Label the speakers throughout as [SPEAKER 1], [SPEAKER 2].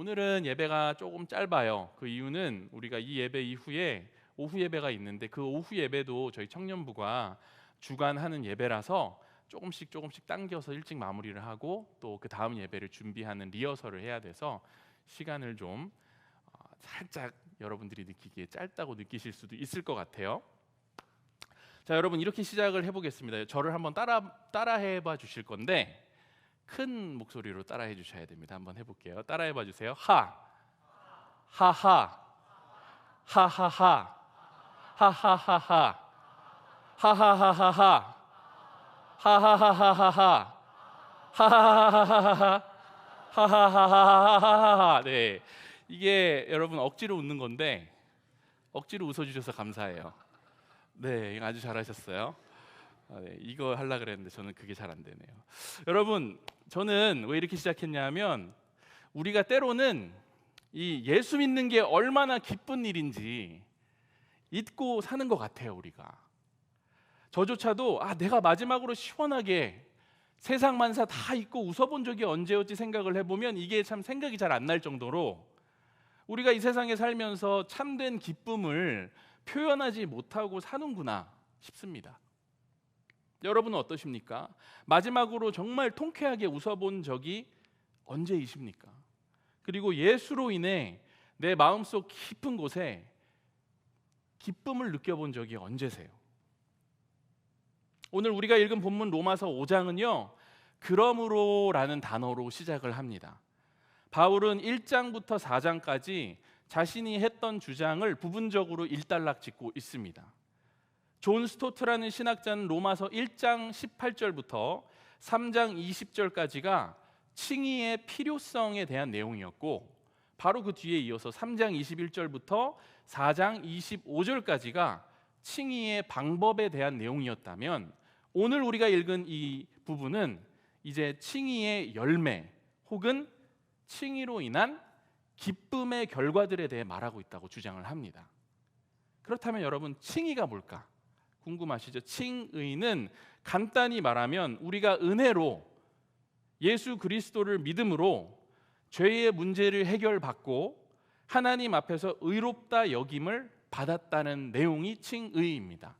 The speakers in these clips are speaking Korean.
[SPEAKER 1] 오늘은 예배가 조금 짧아요. 그 이유는 우리가 이 예배 이후에 오후 예배가 있는데 그 오후 예배도 저희 청년부가 주관하는 예배라서 조금씩 당겨서 일찍 마무리를 하고 또 그 다음 예배를 준비하는 리허설을 해야 돼서 시간을 좀 살짝 여러분들이 느끼기에 짧다고 느끼실 수도 있을 것 같아요. 자, 여러분 이렇게 시작을 해보겠습니다. 저를 한번 따라해봐 주실 건데 큰 목소리로 따라해 주셔야 됩니다. 한번 해볼게요. 따라해봐 주세요. 하하, 하하하, 하하하하, 하하하하하, 하하하하하, 하하하하하, 하하하하하. 네, 이게 여러분 억지로 웃는 건데 억지로 웃어주셔서 감사해요. 네, 이거 아주 잘하셨어요. 네, 이거 하려고 그랬는데 저는 그게 잘 안 되네요. 여러분, 저는 왜 이렇게 시작했냐면 우리가 때로는 이 예수 믿는 게 얼마나 기쁜 일인지 잊고 사는 것 같아요. 우리가 저조차도 내가 마지막으로 시원하게 세상 만사 다 잊고 웃어본 적이 언제였지 생각을 해보면 이게 참 생각이 잘 안 날 정도로 우리가 이 세상에 살면서 참된 기쁨을 표현하지 못하고 사는구나 싶습니다. 여러분은 어떠십니까? 마지막으로 정말 통쾌하게 웃어본 적이 언제이십니까? 그리고 예수로 인해 내 마음속 깊은 곳에 기쁨을 느껴본 적이 언제세요? 오늘 우리가 읽은 본문 로마서 5장은요 그러므로라는 단어로 시작을 합니다. 바울은 1장부터 4장까지 자신이 했던 주장을 부분적으로 일단락짓고 있습니다. 존 스토트라는 신학자는 로마서 1장 18절부터 3장 20절까지가 칭의의 필요성에 대한 내용이었고 바로 그 뒤에 이어서 3장 21절부터 4장 25절까지가 칭의의 방법에 대한 내용이었다면 오늘 우리가 읽은 이 부분은 이제 칭의의 열매 혹은 칭의로 인한 기쁨의 결과들에 대해 말하고 있다고 주장을 합니다. 그렇다면 여러분 칭의가 뭘까? 궁금하시죠? 칭의는 간단히 말하면 우리가 은혜로 예수 그리스도를 믿음으로 죄의 문제를 해결받고 하나님 앞에서 의롭다 여김을 받았다는 내용이 칭의입니다.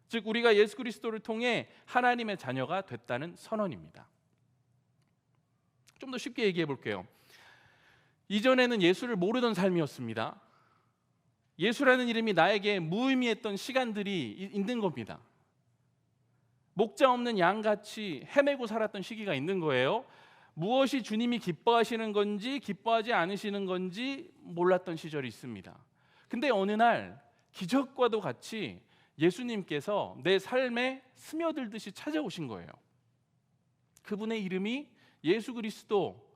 [SPEAKER 1] 즉 우리가 예수 그리스도를 통해 하나님의 자녀가 됐다는 선언입니다. 좀 더 쉽게 얘기해 볼게요. 이전에는 예수를 모르던 삶이었습니다. 예수라는 이름이 나에게 무의미했던 시간들이 있는 겁니다. 목자 없는 양같이 헤매고 살았던 시기가 있는 거예요. 무엇이 주님이 기뻐하시는 건지 기뻐하지 않으시는 건지 몰랐던 시절이 있습니다. 근데 어느 날 기적과도 같이 예수님께서 내 삶에 스며들듯이 찾아오신 거예요. 그분의 이름이 예수 그리스도,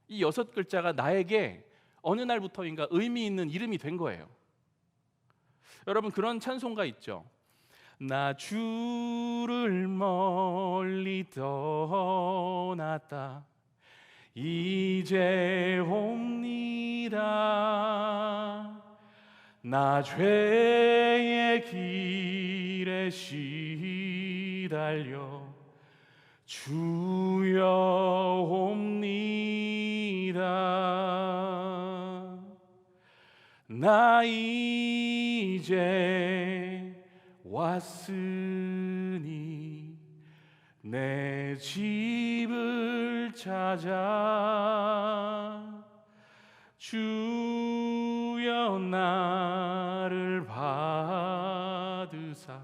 [SPEAKER 1] 이 6글자가 나에게 어느 날부터인가 의미 있는 이름이 된 거예요. 여러분 그런 찬송가 있죠. 나 주를 멀리 떠났다 이제 옵니다. 나 죄의 길에 시달려 주여 옵니다. 나 이제 왔으니 내 집을 찾아 주여 나를 받으사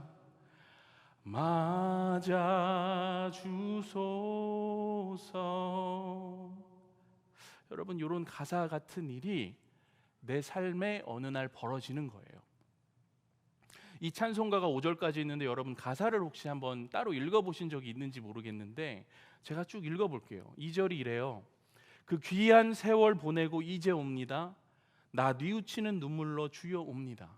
[SPEAKER 1] 맞아 주소서. 여러분 이런 가사 같은 일이 내 삶에 어느 날 벌어지는 거예요. 이 찬송가가 5절까지 있는데 여러분 가사를 혹시 한번 따로 읽어보신 적이 있는지 모르겠는데 제가 쭉 읽어볼게요. 2절이 이래요. 그 귀한 세월 보내고 이제 옵니다. 나 뉘우치는 눈물로 주여 옵니다.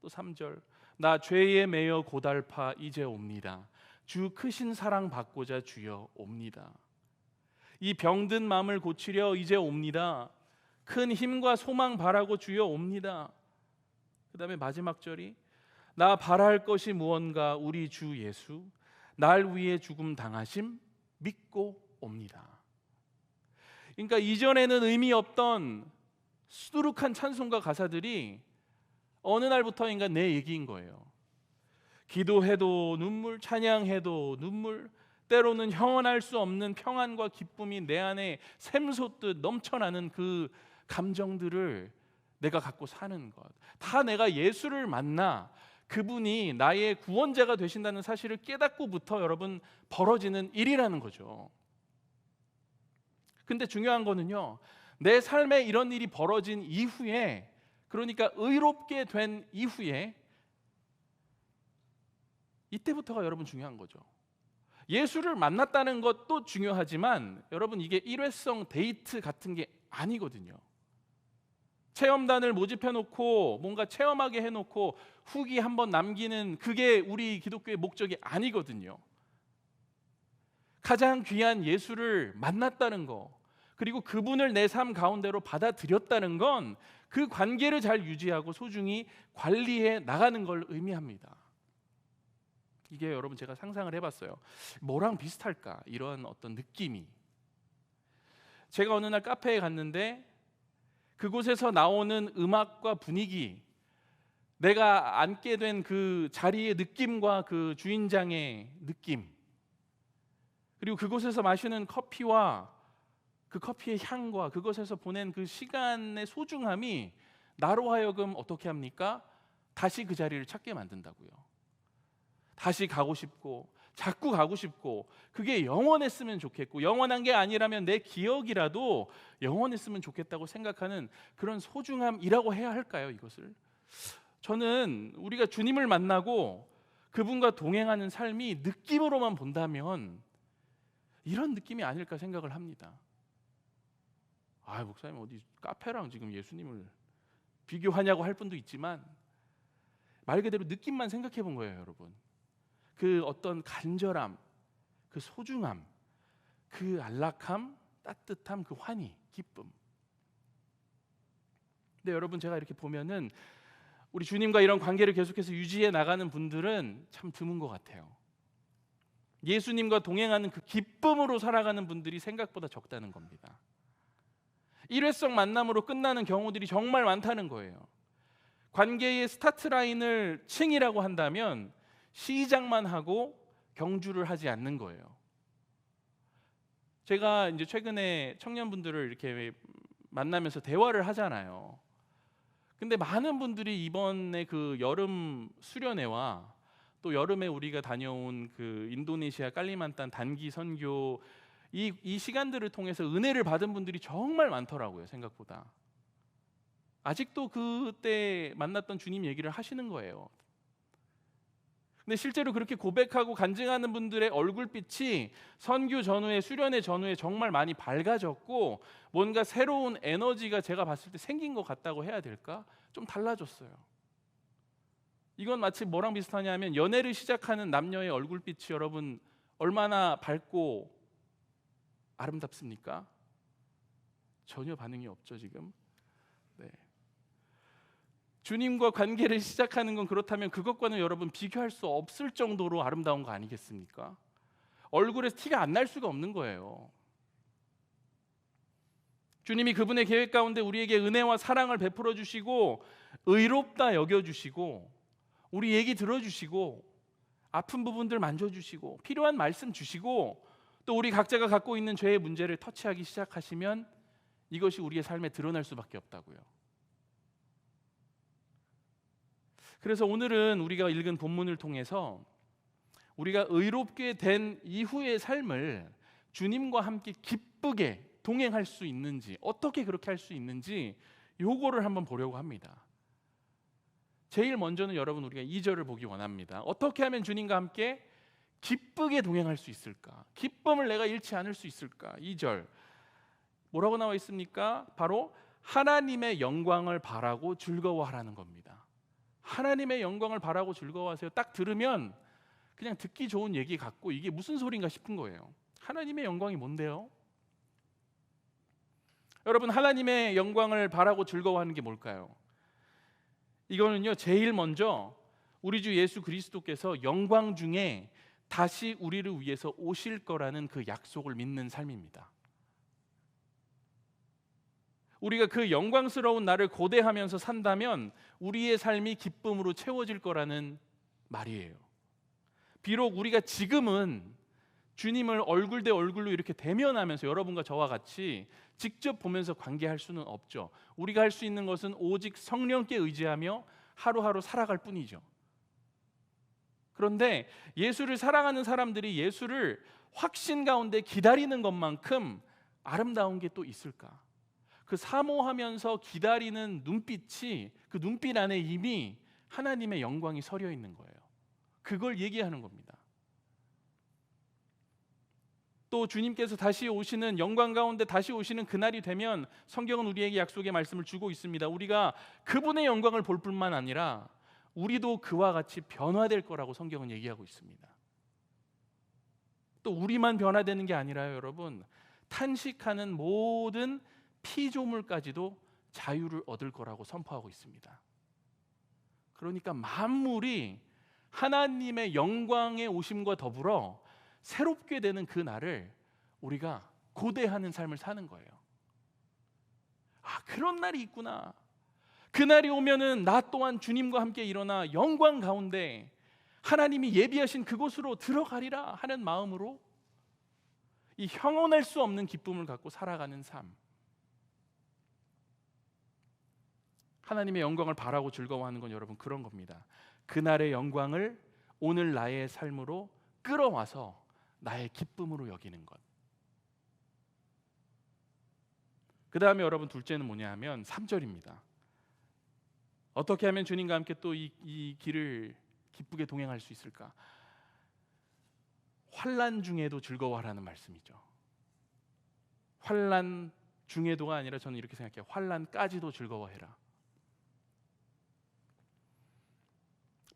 [SPEAKER 1] 또 3절 나 죄에 매여 고달파 이제 옵니다. 주 크신 사랑 받고자 주여 옵니다. 이 병든 마음을 고치려 이제 옵니다. 큰 힘과 소망 바라고 주여 옵니다. 그 다음에 마지막 절이 나 바랄 것이 무언가 우리 주 예수 날 위해 죽음 당하심 믿고 옵니다. 그러니까 이전에는 의미 없던 수두룩한 찬송가 가사들이 어느 날부터인가 내 얘기인 거예요. 기도해도 눈물, 찬양해도 눈물, 때로는 형언할 수 없는 평안과 기쁨이 내 안에 샘솟듯 넘쳐나는 그 감정들을 내가 갖고 사는 것. 다 내가 예수를 만나 그분이 나의 구원자가 되신다는 사실을 깨닫고부터 여러분 벌어지는 일이라는 거죠. 근데 중요한 거는요, 내 삶에 이런 일이 벌어진 이후에, 그러니까 의롭게 된 이후에, 이때부터가 여러분 중요한 거죠. 예수를 만났다는 것도 중요하지만 여러분, 이게 일회성 데이트 같은 게 아니거든요. 체험단을 모집해 놓고 뭔가 체험하게 해 놓고 후기 한번 남기는, 그게 우리 기독교의 목적이 아니거든요. 가장 귀한 예수를 만났다는 거, 그리고 그분을 내 삶 가운데로 받아들였다는 건 그 관계를 잘 유지하고 소중히 관리해 나가는 걸 의미합니다. 이게 여러분, 제가 상상을 해봤어요. 뭐랑 비슷할까? 이런 어떤 느낌이. 제가 어느 날 카페에 갔는데 그곳에서 나오는 음악과 분위기, 내가 앉게 된 그 자리의 느낌과 그 주인장의 느낌, 그리고 그곳에서 마시는 커피와 그 커피의 향과 그것에서 보낸 그 시간의 소중함이 나로 하여금 어떻게 합니까? 다시 그 자리를 찾게 만든다고요. 다시 가고 싶고, 자꾸 가고 싶고, 그게 영원했으면 좋겠고, 영원한 게 아니라면 내 기억이라도 영원했으면 좋겠다고 생각하는 그런 소중함이라고 해야 할까요, 이것을? 저는 우리가 주님을 만나고 그분과 동행하는 삶이 느낌으로만 본다면 이런 느낌이 아닐까 생각을 합니다. 목사님 어디 카페랑 지금 예수님을 비교하냐고 할 분도 있지만, 말 그대로 느낌만 생각해 본 거예요, 여러분. 그 어떤 간절함, 그 소중함, 그 안락함, 따뜻함, 그 환희, 기쁨. 근데 여러분, 제가 이렇게 보면은 우리 주님과 이런 관계를 계속해서 유지해 나가는 분들은 참 드문 것 같아요. 예수님과 동행하는 그 기쁨으로 살아가는 분들이 생각보다 적다는 겁니다. 일회성 만남으로 끝나는 경우들이 정말 많다는 거예요. 관계의 스타트 라인을 층이라고 한다면 시작만 하고 경주를 하지 않는 거예요. 제가 이제 최근에 청년분들을 이렇게 만나면서 대화를 하잖아요. 근데 많은 분들이 이번에 그 여름 수련회와 또 여름에 우리가 다녀온 그 인도네시아 깔리만탄 단기 선교, 이 시간들을 통해서 은혜를 받은 분들이 정말 많더라고요, 생각보다. 아직도 그때 만났던 주님 얘기를 하시는 거예요. 근데 실제로 그렇게 고백하고 간증하는 분들의 얼굴빛이 선교 전후에, 수련회 전후에 정말 많이 밝아졌고, 뭔가 새로운 에너지가 제가 봤을 때 생긴 것 같다고 해야 될까? 좀 달라졌어요. 이건 마치 뭐랑 비슷하냐면, 연애를 시작하는 남녀의 얼굴빛이 여러분 얼마나 밝고 아름답습니까? 전혀 반응이 없죠, 지금. 네. 주님과 관계를 시작하는 건 그렇다면 그것과는 여러분 비교할 수 없을 정도로 아름다운 거 아니겠습니까? 얼굴에서 티가 안 날 수가 없는 거예요. 주님이 그분의 계획 가운데 우리에게 은혜와 사랑을 베풀어 주시고, 의롭다 여겨 주시고, 우리 얘기 들어주시고, 아픈 부분들 만져주시고, 필요한 말씀 주시고, 또 우리 각자가 갖고 있는 죄의 문제를 터치하기 시작하시면 이것이 우리의 삶에 드러날 수밖에 없다고요. 그래서 오늘은 우리가 읽은 본문을 통해서 우리가 의롭게 된 이후의 삶을 주님과 함께 기쁘게 동행할 수 있는지, 어떻게 그렇게 할 수 있는지 요거를 한번 보려고 합니다. 제일 먼저는 여러분, 우리가 2절을 보기 원합니다. 어떻게 하면 주님과 함께 기쁘게 동행할 수 있을까? 기쁨을 내가 잃지 않을 수 있을까? 2절 뭐라고 나와 있습니까? 바로 하나님의 영광을 바라고 즐거워하라는 겁니다. 하나님의 영광을 바라고 즐거워하세요. 딱 들으면 그냥 듣기 좋은 얘기 같고, 이게 무슨 소린가 싶은 거예요. 하나님의 영광이 뭔데요? 여러분, 하나님의 영광을 바라고 즐거워하는 게 뭘까요? 이거는요, 제일 먼저 우리 주 예수 그리스도께서 영광 중에 다시 우리를 위해서 오실 거라는 그 약속을 믿는 삶입니다. 우리가 그 영광스러운 나를 고대하면서 산다면 우리의 삶이 기쁨으로 채워질 거라는 말이에요. 비록 우리가 지금은 주님을 얼굴 대 얼굴로 이렇게 대면하면서 여러분과 저와 같이 직접 보면서 관계할 수는 없죠. 우리가 할 수 있는 것은 오직 성령께 의지하며 하루하루 살아갈 뿐이죠. 그런데 예수를 사랑하는 사람들이 예수를 확신 가운데 기다리는 것만큼 아름다운 게 또 있을까? 그 사모하면서 기다리는 눈빛이, 그 눈빛 안에 이미 하나님의 영광이 서려 있는 거예요. 그걸 얘기하는 겁니다. 또 주님께서 다시 오시는, 영광 가운데 다시 오시는 그날이 되면 성경은 우리에게 약속의 말씀을 주고 있습니다. 우리가 그분의 영광을 볼 뿐만 아니라 우리도 그와 같이 변화될 거라고 성경은 얘기하고 있습니다. 또 우리만 변화되는 게 아니라요, 여러분, 탄식하는 모든 피조물까지도 자유를 얻을 거라고 선포하고 있습니다. 그러니까 만물이 하나님의 영광의 오심과 더불어 새롭게 되는 그 날을 우리가 고대하는 삶을 사는 거예요. 아, 그런 날이 있구나. 그날이 오면은 나 또한 주님과 함께 일어나 영광 가운데 하나님이 예비하신 그곳으로 들어가리라 하는 마음으로 이 형언할 수 없는 기쁨을 갖고 살아가는 삶, 하나님의 영광을 바라고 즐거워하는 건 여러분 그런 겁니다. 그날의 영광을 오늘 나의 삶으로 끌어와서 나의 기쁨으로 여기는 것. 그 다음에 여러분 둘째는 뭐냐 하면 3절입니다. 어떻게 하면 주님과 함께 또 이 길을 기쁘게 동행할 수 있을까? 환난 중에도 즐거워하라는 말씀이죠. 환난 중에도가 아니라 저는 이렇게 생각해요. 환난까지도 즐거워해라.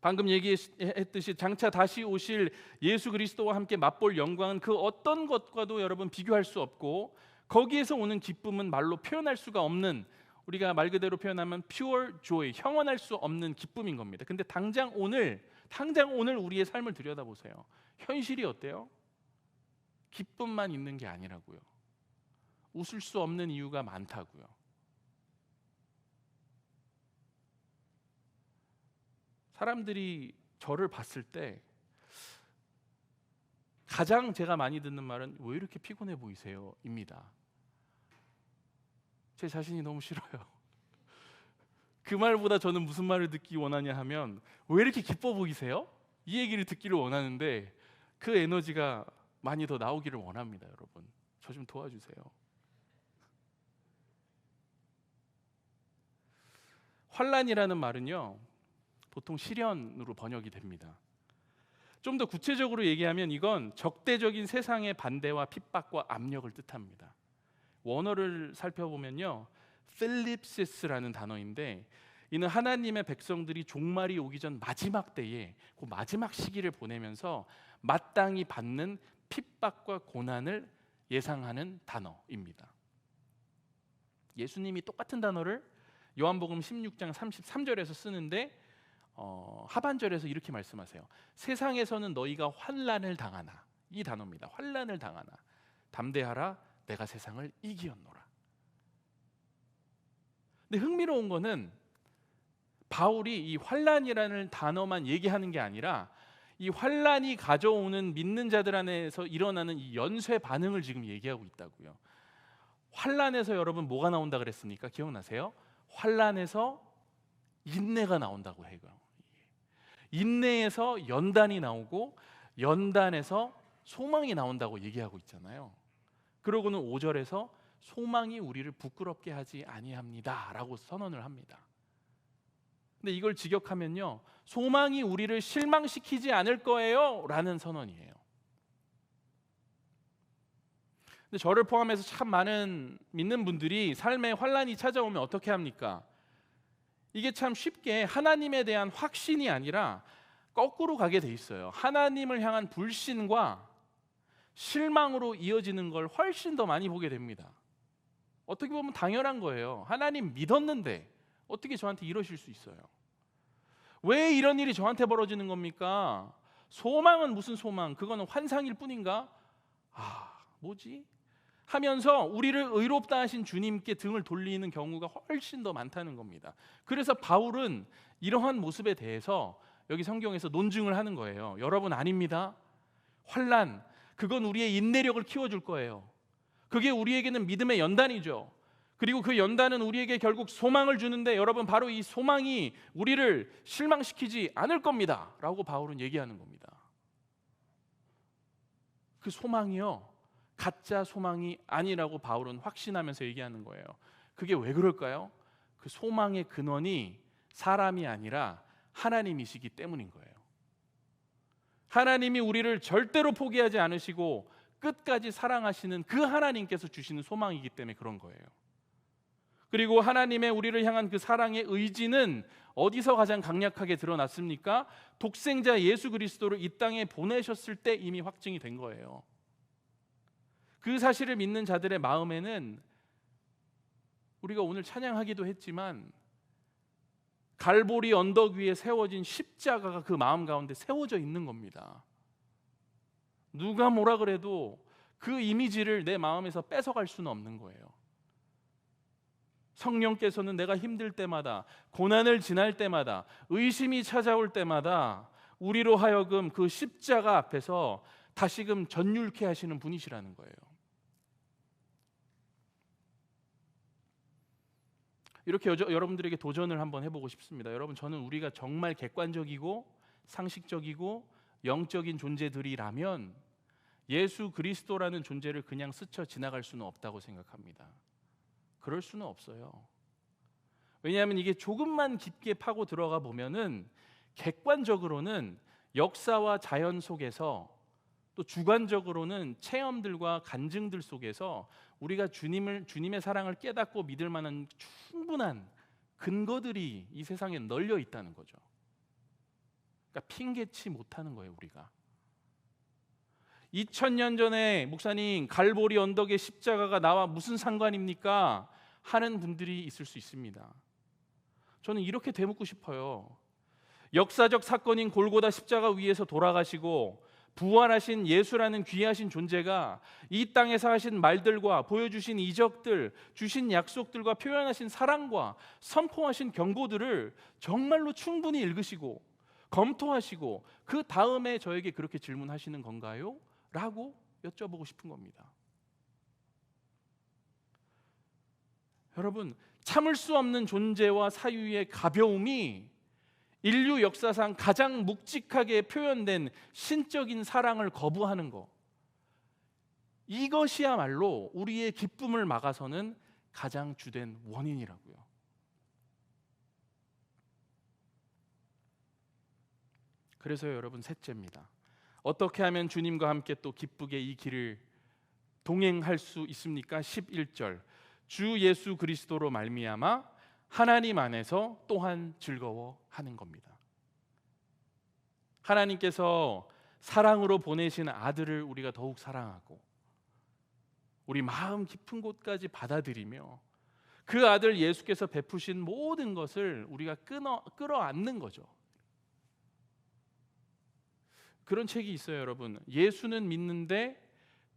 [SPEAKER 1] 방금 얘기했듯이 장차 다시 오실 예수 그리스도와 함께 맛볼 영광은 그 어떤 것과도 여러분 비교할 수 없고, 거기에서 오는 기쁨은 말로 표현할 수가 없는, 우리가 말 그대로 표현하면 pure joy, 형언할 수 없는 기쁨인 겁니다. 근데 당장 오늘 우리의 삶을 들여다보세요. 현실이 어때요? 기쁨만 있는 게 아니라고요. 웃을 수 없는 이유가 많다고요. 사람들이 저를 봤을 때 가장 제가 많이 듣는 말은 왜 이렇게 피곤해 보이세요? 입니다. 제 자신이 너무 싫어요. 그 말보다 저는 무슨 말을 듣기 원하냐 하면 왜 이렇게 기뻐 보이세요? 이 얘기를 듣기를 원하는데 그 에너지가 많이 더 나오기를 원합니다. 여러분, 저 좀 도와주세요. 환난이라는 말은요, 보통 시련으로 번역이 됩니다. 좀 더 구체적으로 얘기하면 이건 적대적인 세상의 반대와 핍박과 압력을 뜻합니다. 원어를 살펴보면요, 필립시스라는 단어인데, 이는 하나님의 백성들이 종말이 오기 전 마지막 때에 그 마지막 시기를 보내면서 마땅히 받는 핍박과 고난을 예상하는 단어입니다. 예수님이 똑같은 단어를 요한복음 16장 33절에서 쓰는데 하반절에서 이렇게 말씀하세요. 세상에서는 너희가 환난을 당하나, 이 단어입니다. 환난을 당하나 담대하라, 내가 세상을 이기었노라. 근데 흥미로운 거는 바울이 이 환난이라는 단어만 얘기하는 게 아니라 이 환난이 가져오는 믿는 자들 안에서 일어나는 이 연쇄 반응을 지금 얘기하고 있다고요. 환난에서 여러분 뭐가 나온다 그랬습니까? 기억나세요? 환난에서 인내가 나온다고 해요. 인내에서 연단이 나오고 연단에서 소망이 나온다고 얘기하고 있잖아요. 그러고는 5절에서 소망이 우리를 부끄럽게 하지 아니합니다 라고 선언을 합니다. 근데 이걸 직역하면요, 소망이 우리를 실망시키지 않을 거예요 라는 선언이에요. 근데 저를 포함해서 참 많은 믿는 분들이 삶에 환난이 찾아오면 어떻게 합니까? 이게 참 쉽게 하나님에 대한 확신이 아니라 거꾸로 가게 돼 있어요. 하나님을 향한 불신과 실망으로 이어지는 걸 훨씬 더 많이 보게 됩니다. 어떻게 보면 당연한 거예요. 하나님 믿었는데 어떻게 저한테 이러실 수 있어요? 왜 이런 일이 저한테 벌어지는 겁니까? 소망은 무슨 소망? 그거는 환상일 뿐인가? 뭐지? 하면서 우리를 의롭다 하신 주님께 등을 돌리는 경우가 훨씬 더 많다는 겁니다. 그래서 바울은 이러한 모습에 대해서 여기 성경에서 논증을 하는 거예요. 여러분, 아닙니다. 환난, 그건 우리의 인내력을 키워줄 거예요. 그게 우리에게는 믿음의 연단이죠. 그리고 그 연단은 우리에게 결국 소망을 주는데, 여러분, 바로 이 소망이 우리를 실망시키지 않을 겁니다 라고 바울은 얘기하는 겁니다. 그 소망이요, 가짜 소망이 아니라고 바울은 확신하면서 얘기하는 거예요. 그게 왜 그럴까요? 그 소망의 근원이 사람이 아니라 하나님이시기 때문인 거예요. 하나님이 우리를 절대로 포기하지 않으시고 끝까지 사랑하시는 그 하나님께서 주시는 소망이기 때문에 그런 거예요. 그리고 하나님의 우리를 향한 그 사랑의 의지는 어디서 가장 강력하게 드러났습니까? 독생자 예수 그리스도를 이 땅에 보내셨을 때 이미 확증이 된 거예요. 그 사실을 믿는 자들의 마음에는 우리가 오늘 찬양하기도 했지만 갈보리 언덕 위에 세워진 십자가가 그 마음 가운데 세워져 있는 겁니다. 누가 뭐라 그래도 그 이미지를 내 마음에서 뺏어갈 수는 없는 거예요. 성령께서는 내가 힘들 때마다, 고난을 지날 때마다, 의심이 찾아올 때마다 우리로 하여금 그 십자가 앞에서 다시금 전율케 하시는 분이시라는 거예요. 이렇게 여러분들에게 도전을 한번 해보고 싶습니다. 여러분, 저는 우리가 정말 객관적이고 상식적이고 영적인 존재들이라면 예수 그리스도라는 존재를 그냥 스쳐 지나갈 수는 없다고 생각합니다. 그럴 수는 없어요. 왜냐하면 이게 조금만 깊게 파고 들어가 보면은 객관적으로는 역사와 자연 속에서, 또 주관적으로는 체험들과 간증들 속에서 우리가 주님의 사랑을 깨닫고 믿을 만한 충분한 근거들이 이 세상에 널려 있다는 거죠. 그러니까 핑계치 못하는 거예요, 우리가. 2000년 전에 목사님, 갈보리 언덕에 십자가가 나와 무슨 상관입니까? 하는 분들이 있을 수 있습니다. 저는 이렇게 되묻고 싶어요. 역사적 사건인 골고다 십자가 위에서 돌아가시고 부활하신 예수라는 귀하신 존재가 이 땅에서 하신 말들과 보여주신 이적들, 주신 약속들과 표현하신 사랑과 선포하신 경고들을 정말로 충분히 읽으시고 검토하시고 그 다음에 저에게 그렇게 질문하시는 건가요? 라고 여쭤보고 싶은 겁니다. 여러분, 참을 수 없는 존재와 사유의 가벼움이 인류 역사상 가장 묵직하게 표현된 신적인 사랑을 거부하는 것, 이것이야말로 우리의 기쁨을 막아서는 가장 주된 원인이라고요. 그래서 여러분, 셋째입니다. 어떻게 하면 주님과 함께 또 기쁘게 이 길을 동행할 수 있습니까? 11절, 주 예수 그리스도로 말미암아 하나님 안에서 또한 즐거워하는 겁니다. 하나님께서 사랑으로 보내신 아들을 우리가 더욱 사랑하고 우리 마음 깊은 곳까지 받아들이며 그 아들 예수께서 베푸신 모든 것을 우리가 끌어안는 거죠. 그런 책이 있어요, 여러분. 예수는 믿는데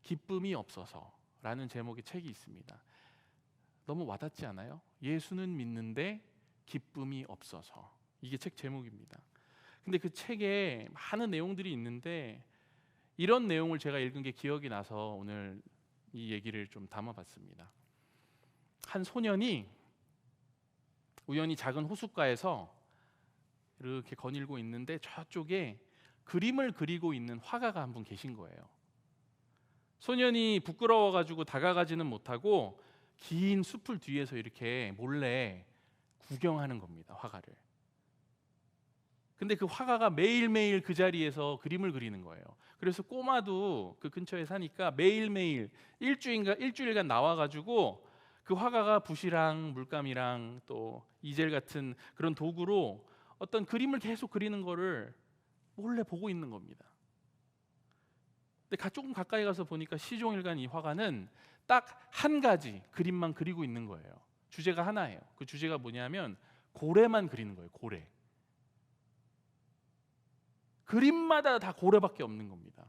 [SPEAKER 1] 기쁨이 없어서라는 제목의 책이 있습니다. 너무 와닿지 않아요? 예수는 믿는데 기쁨이 없어서. 이게 책 제목입니다. 근데 그 책에 많은 내용들이 있는데 이런 내용을 제가 읽은 게 기억이 나서 오늘 이 얘기를 좀 담아봤습니다. 한 소년이 우연히 작은 호숫가에서 이렇게 거닐고 있는데 저쪽에 그림을 그리고 있는 화가가 한 분 계신 거예요. 소년이 부끄러워가지고 다가가지는 못하고 긴 숲을 뒤에서 이렇게 몰래 구경하는 겁니다, 화가를. 근데 그 화가가 매일매일 그 자리에서 그림을 그리는 거예요. 그래서 꼬마도 그 근처에 사니까 매일매일 일주일간 나와가지고 그 화가가 붓이랑 물감이랑 또 이젤 같은 그런 도구로 어떤 그림을 계속 그리는 거를 몰래 보고 있는 겁니다. 근데 조금 가까이 가서 보니까 시종일관 이 화가는 딱 한 가지 그림만 그리고 있는 거예요. 주제가 하나예요. 그 주제가 뭐냐면 고래만 그리는 거예요. 고래. 그림마다 다 고래밖에 없는 겁니다.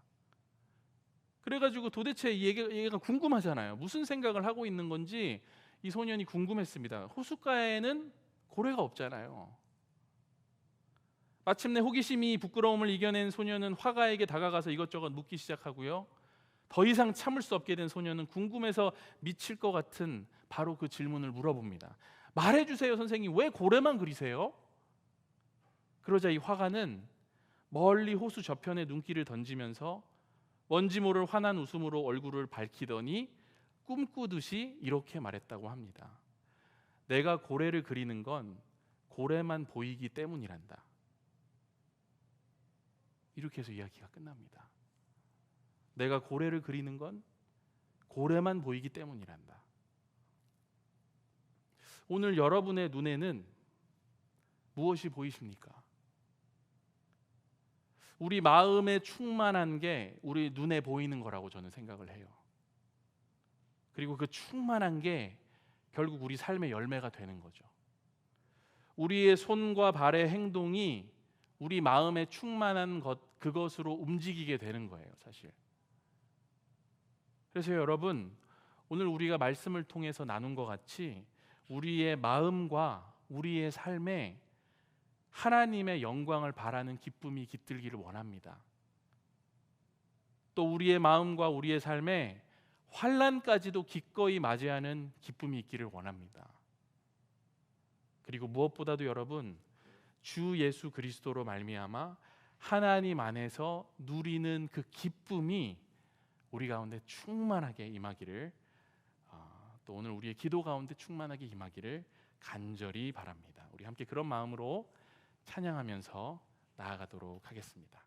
[SPEAKER 1] 그래가지고 도대체 얘가 궁금하잖아요. 무슨 생각을 하고 있는 건지 이 소년이 궁금했습니다. 호숫가에는 고래가 없잖아요. 마침내 호기심이 부끄러움을 이겨낸 소년은 화가에게 다가가서 이것저것 묻기 시작하고요. 더 이상 참을 수 없게 된 소년은 궁금해서 미칠 것 같은 바로 그 질문을 물어봅니다. 말해주세요, 선생님. 왜 고래만 그리세요? 그러자 이 화가는 멀리 호수 저편에 눈길을 던지면서 뭔지 모를 환한 웃음으로 얼굴을 밝히더니 꿈꾸듯이 이렇게 말했다고 합니다. 내가 고래를 그리는 건 고래만 보이기 때문이란다. 이렇게 해서 이야기가 끝납니다. 내가 고래를 그리는 건 고래만 보이기 때문이란다. 오늘 여러분의 눈에는 무엇이 보이십니까? 우리 마음에 충만한 게 우리 눈에 보이는 거라고 저는 생각을 해요. 그리고 그 충만한 게 결국 우리 삶의 열매가 되는 거죠. 우리의 손과 발의 행동이 우리 마음에 충만한 그것으로 움직이게 되는 거예요, 사실. 그래서 여러분, 오늘 우리가 말씀을 통해서 나눈 것 같이 우리의 마음과 우리의 삶에 하나님의 영광을 바라는 기쁨이 깃들기를 원합니다. 또 우리의 마음과 우리의 삶에 환난까지도 기꺼이 맞이하는 기쁨이 있기를 원합니다. 그리고 무엇보다도 여러분, 주 예수 그리스도로 말미암아 하나님 안에서 누리는 그 기쁨이 우리 가운데 충만하게 임하기를, 또 오늘 우리의 기도 가운데 충만하게 임하기를 간절히 바랍니다. 우리 함께 그런 마음으로 찬양하면서 나아가도록 하겠습니다.